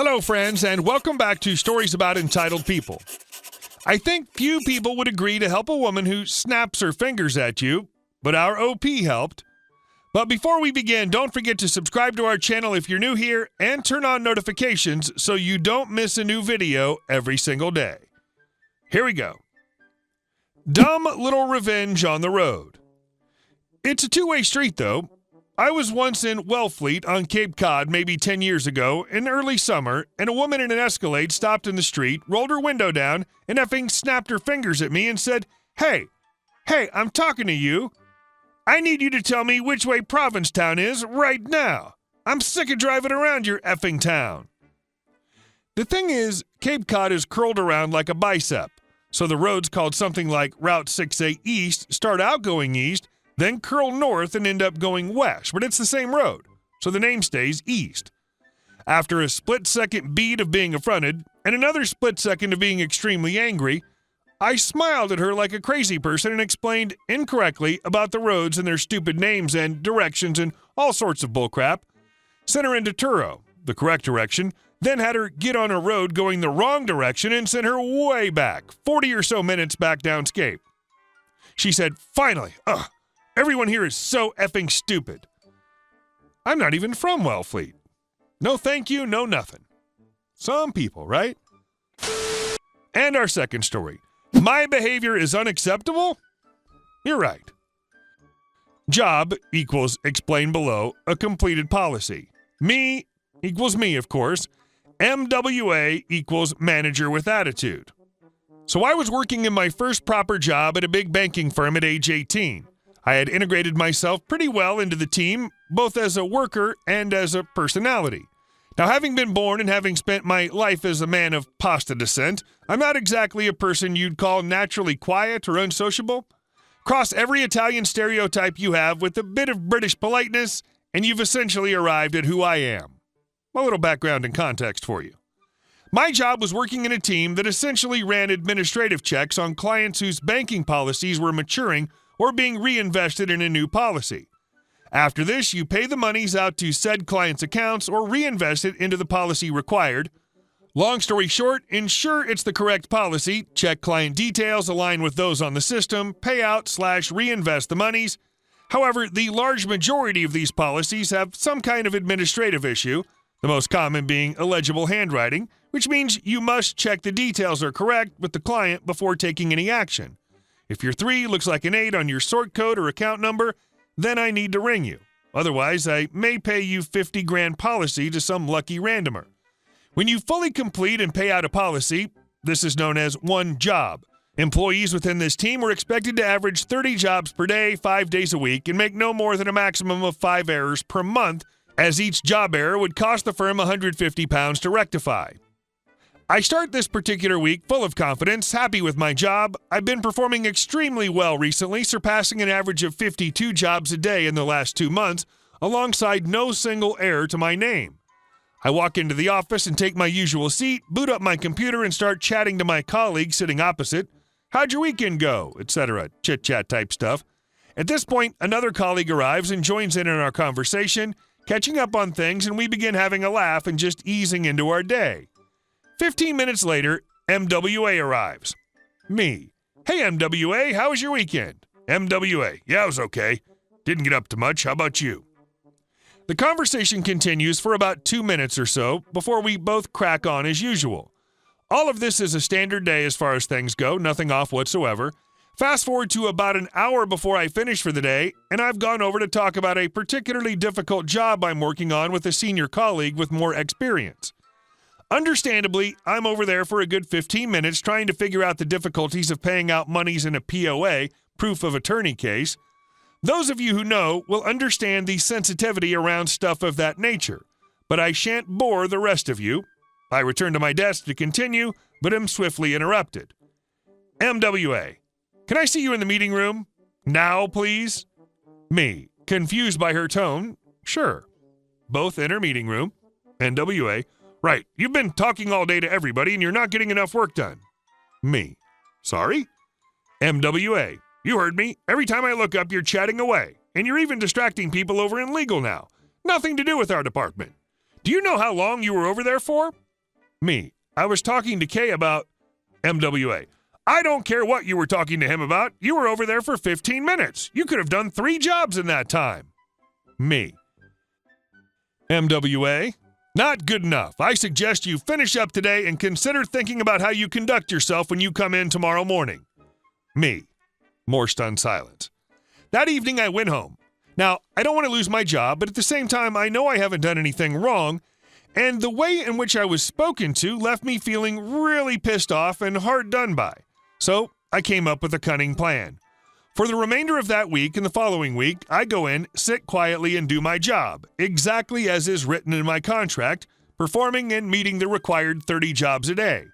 Hello, friends, and welcome back to Stories About Entitled People. I think few people would agree to help a woman who snaps her fingers at you, but our OP helped. But before we begin, don't forget to subscribe to our channel if you're new here and turn on notifications so you don't miss a new video every single day. Here we go. Dumb little revenge on the road. It's a two-way street, though. I was once in Wellfleet on Cape Cod maybe 10 years ago in early summer, and a woman in an Escalade stopped in the street, rolled her window down, and effing snapped her fingers at me and said, Hey, I'm talking to you. I need you to tell me which way Provincetown is right now. I'm sick of driving around your effing town. The thing is, Cape Cod is curled around like a bicep, so the roads called something like Route 6A East start out going east, then curl north and end up going west, but it's the same road, so the name stays east. After a split-second beat of being affronted, and another split second of being extremely angry, I smiled at her like a crazy person and explained incorrectly about the roads and their stupid names and directions and all sorts of bullcrap, sent her into Turo, the correct direction, then had her get on a road going the wrong direction and sent her way back, 40 or so minutes back downscape. She said, Finally, everyone here is so effing stupid. I'm not even from Wellfleet. No thank you, no nothing. Some people, right? And our second story. My behavior is unacceptable? You're right. Job equals explain below a completed policy. Me equals me, of course. MWA equals manager with attitude. So I was working in my first proper job at a big banking firm at age 18. I had integrated myself pretty well into the team, both as a worker and as a personality. Now, having been born and having spent my life as a man of pasta descent, I'm not exactly a person you'd call naturally quiet or unsociable. Cross every Italian stereotype you have with a bit of British politeness, and you've essentially arrived at who I am. A little background and context for you. My job was working in a team that essentially ran administrative checks on clients whose banking policies were maturing or being reinvested in a new policy. After this, you pay the monies out to said client's accounts or reinvest it into the policy required. Long story short, ensure it's the correct policy, check client details, align with those on the system, pay out/reinvest the monies. However, the large majority of these policies have some kind of administrative issue, the most common being illegible handwriting, which means you must check the details are correct with the client before taking any action. If your 3 looks like an 8 on your sort code or account number, then I need to ring you. Otherwise, I may pay you $50,000 policy to some lucky randomer. When you fully complete and pay out a policy, this is known as one job. Employees within this team were expected to average 30 jobs per day, 5 days a week, and make no more than a maximum of 5 errors per month, as each job error would cost the firm £150 to rectify. I start this particular week full of confidence, happy with my job. I've been performing extremely well recently, surpassing an average of 52 jobs a day in the last 2 months, alongside no single error to my name. I walk into the office and take my usual seat, boot up my computer, and start chatting to my colleague sitting opposite. How'd your weekend go? Etc. Chit-chat type stuff. At this point, another colleague arrives and joins in our conversation, catching up on things, and we begin having a laugh and just easing into our day. 15 minutes later, MWA arrives. Me. Hey, MWA, how was your weekend? MWA. Yeah, it was okay. Didn't get up to much. How about you? The conversation continues for about 2 minutes or so before we both crack on as usual. All of this is a standard day as far as things go, nothing off whatsoever. Fast forward to about an hour before I finish for the day, and I've gone over to talk about a particularly difficult job I'm working on with a senior colleague with more experience. Understandably, I'm over there for a good 15 minutes trying to figure out the difficulties of paying out monies in a POA, proof of attorney case. Those of you who know will understand the sensitivity around stuff of that nature, but I shan't bore the rest of you. I return to my desk to continue, but am swiftly interrupted. MWA, can I see you in the meeting room? Now, please? Me, confused by her tone, sure. Both enter meeting room. NWA, right, you've been talking all day to everybody and you're not getting enough work done. Me, sorry? MWA, you heard me. Every time I look up, you're chatting away. And you're even distracting people over in legal now. Nothing to do with our department. Do you know how long you were over there for? Me. I was talking to Kay about MWA. I don't care what you were talking to him about. You were over there for 15 minutes. You could have done 3 jobs in that time. Me. MWA. Not good enough. I suggest you finish up today and consider thinking about how you conduct yourself when you come in tomorrow morning. Me. More stunned silence. That evening I went home. Now, I don't want to lose my job, but at the same time, I know I haven't done anything wrong, and the way in which I was spoken to left me feeling really pissed off and hard done by. So, I came up with a cunning plan. For the remainder of that week and the following week, I go in, sit quietly, and do my job, exactly as is written in my contract, performing and meeting the required 30 jobs a day.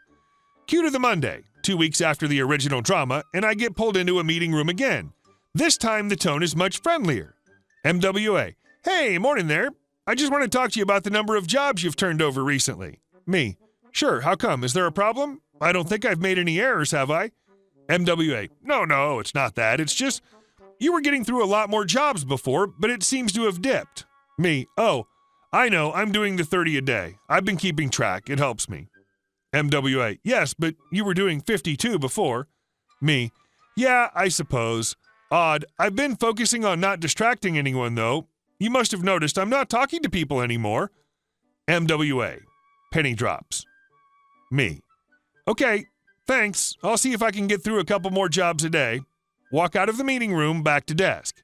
Cue to the Monday, 2 weeks after the original drama, and I get pulled into a meeting room again. This time, the tone is much friendlier. MWA. Hey, morning there. I just want to talk to you about the number of jobs you've turned over recently. Me. Sure, how come? Is there a problem? I don't think I've made any errors, have I? MWA. No, it's not that. It's just, you were getting through a lot more jobs before, but it seems to have dipped. Me. Oh, I know, I'm doing the 30 a day. I've been keeping track. It helps me. MWA. Yes, but you were doing 52 before. Me. Yeah, I suppose. Odd. I've been focusing on not distracting anyone, though. You must have noticed I'm not talking to people anymore. MWA. Penny drops. Me. Okay, thanks. I'll see if I can get through a couple more jobs a day. Walk out of the meeting room, back to desk.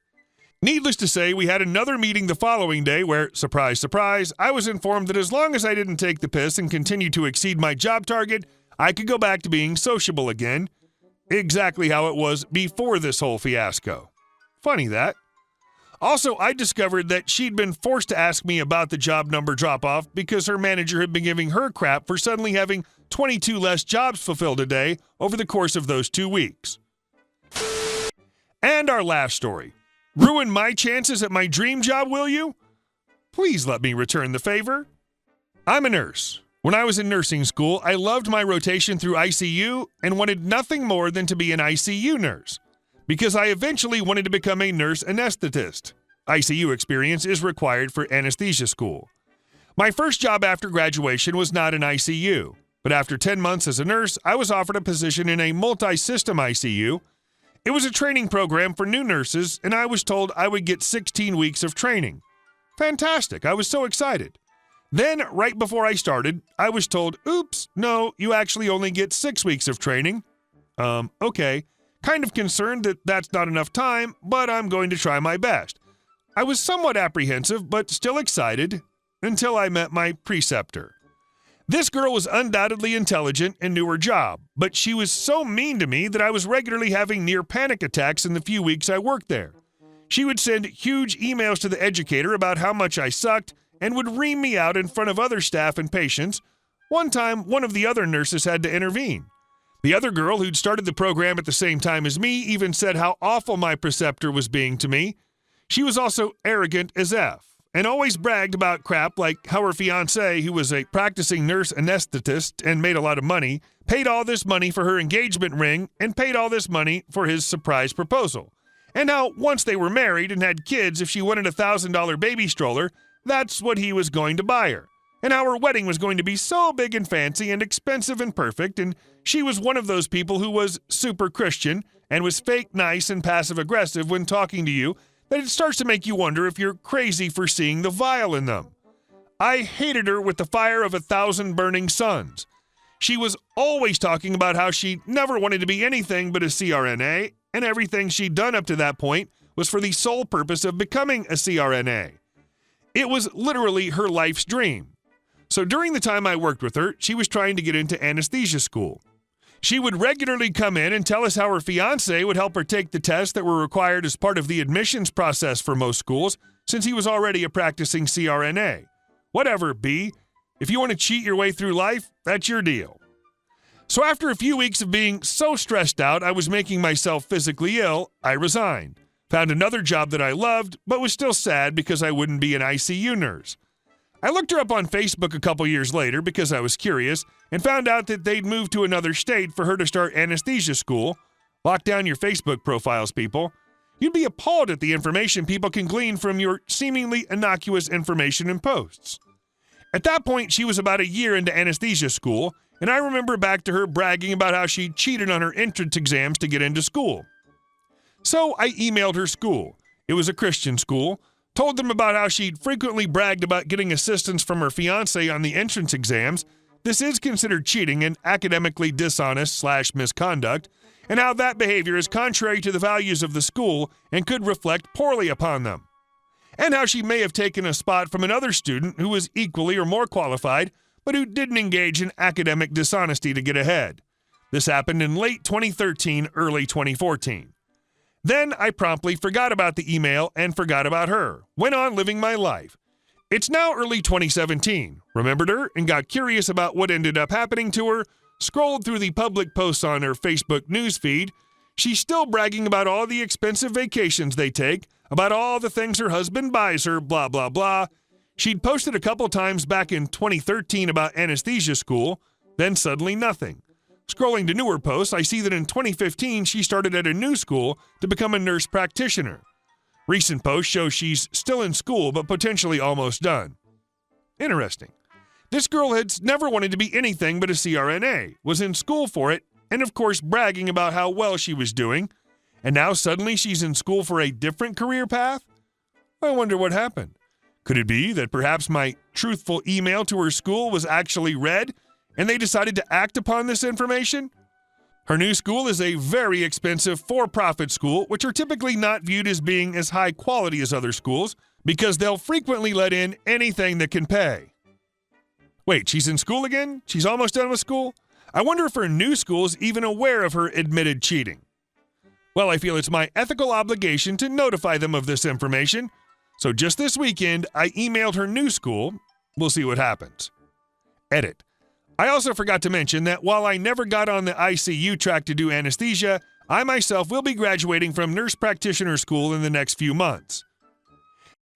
Needless to say, we had another meeting the following day where, surprise, surprise, I was informed that as long as I didn't take the piss and continue to exceed my job target, I could go back to being sociable again. Exactly how it was before this whole fiasco. Funny that. Also, I discovered that she'd been forced to ask me about the job number drop-off because her manager had been giving her crap for suddenly having 22 less jobs fulfilled a day over the course of those 2 weeks. And our last story. Ruin my chances at my dream job, will you? Please let me return the favor. I'm a nurse. When I was in nursing school, I loved my rotation through ICU and wanted nothing more than to be an ICU nurse, because I eventually wanted to become a nurse anesthetist. ICU experience is required for anesthesia school. My first job after graduation was not in ICU, but after 10 months as a nurse, I was offered a position in a multi-system ICU. It was a training program for new nurses, and I was told I would get 16 weeks of training. Fantastic, I was so excited. Then, right before I started, I was told, oops, no, you actually only get 6 weeks of training. Okay. Kind of concerned that that's not enough time, but I'm going to try my best. I was somewhat apprehensive, but still excited, until I met my preceptor. This girl was undoubtedly intelligent and knew her job, but she was so mean to me that I was regularly having near panic attacks in the few weeks I worked there. She would send huge emails to the educator about how much I sucked and would ream me out in front of other staff and patients. One time, one of the other nurses had to intervene. The other girl who'd started the program at the same time as me even said how awful my preceptor was being to me. She was also arrogant as F, and always bragged about crap like how her fiancé, who was a practicing nurse anesthetist and made a lot of money, paid all this money for her engagement ring and paid all this money for his surprise proposal. And how once they were married and had kids, if she wanted a $1,000 baby stroller, that's what he was going to buy her. And how her wedding was going to be so big and fancy and expensive and perfect, and she was one of those people who was super Christian and was fake nice and passive-aggressive when talking to you, that it starts to make you wonder if you're crazy for seeing the vile in them. I hated her with the fire of 1,000 burning suns. She was always talking about how she never wanted to be anything but a CRNA, and everything she'd done up to that point was for the sole purpose of becoming a CRNA. It was literally her life's dream. So during the time I worked with her, she was trying to get into anesthesia school. She would regularly come in and tell us how her fiancé would help her take the tests that were required as part of the admissions process for most schools, since he was already a practicing CRNA. Whatever, B. If you want to cheat your way through life, that's your deal. So after a few weeks of being so stressed out I was making myself physically ill, I resigned. Found another job that I loved, but was still sad because I wouldn't be an ICU nurse. I looked her up on Facebook a couple years later because I was curious and found out that they'd moved to another state for her to start anesthesia school. Lock down your Facebook profiles, people. You'd be appalled at the information people can glean from your seemingly innocuous information and posts. At that point, she was about a year into anesthesia school, and I remember back to her bragging about how she cheated on her entrance exams to get into school. So I emailed her school. It was a Christian school. Told them about how she'd frequently bragged about getting assistance from her fiancé on the entrance exams. This is considered cheating and academically dishonest/misconduct, and how that behavior is contrary to the values of the school and could reflect poorly upon them. And how she may have taken a spot from another student who was equally or more qualified, but who didn't engage in academic dishonesty to get ahead. This happened in late 2013, early 2014. Then I promptly forgot about the email and forgot about her. Went on living my life. It's now early 2017. Remembered her and got curious about what ended up happening to her. Scrolled through the public posts on her Facebook newsfeed. She's still bragging about all the expensive vacations they take, about all the things her husband buys her, blah, blah, blah. She'd posted a couple times back in 2013 about anesthesia school, then suddenly nothing. Scrolling to newer posts, I see that in 2015 she started at a new school to become a nurse practitioner. Recent posts show she's still in school but potentially almost done. Interesting. This girl had never wanted to be anything but a CRNA, was in school for it, and of course bragging about how well she was doing, and now suddenly she's in school for a different career path? I wonder what happened. Could it be that perhaps my truthful email to her school was actually read, and they decided to act upon this information? Her new school is a very expensive for-profit school, which are typically not viewed as being as high quality as other schools because they'll frequently let in anything that can pay. Wait, she's in school again? She's almost done with school? I wonder if her new school is even aware of her admitted cheating. Well, I feel it's my ethical obligation to notify them of this information, so just this weekend, I emailed her new school. We'll see what happens. Edit. I also forgot to mention that while I never got on the ICU track to do anesthesia, I myself will be graduating from nurse practitioner school in the next few months.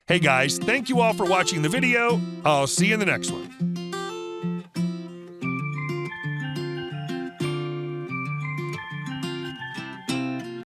Hey guys, thank you all for watching the video. I'll see you in the next one.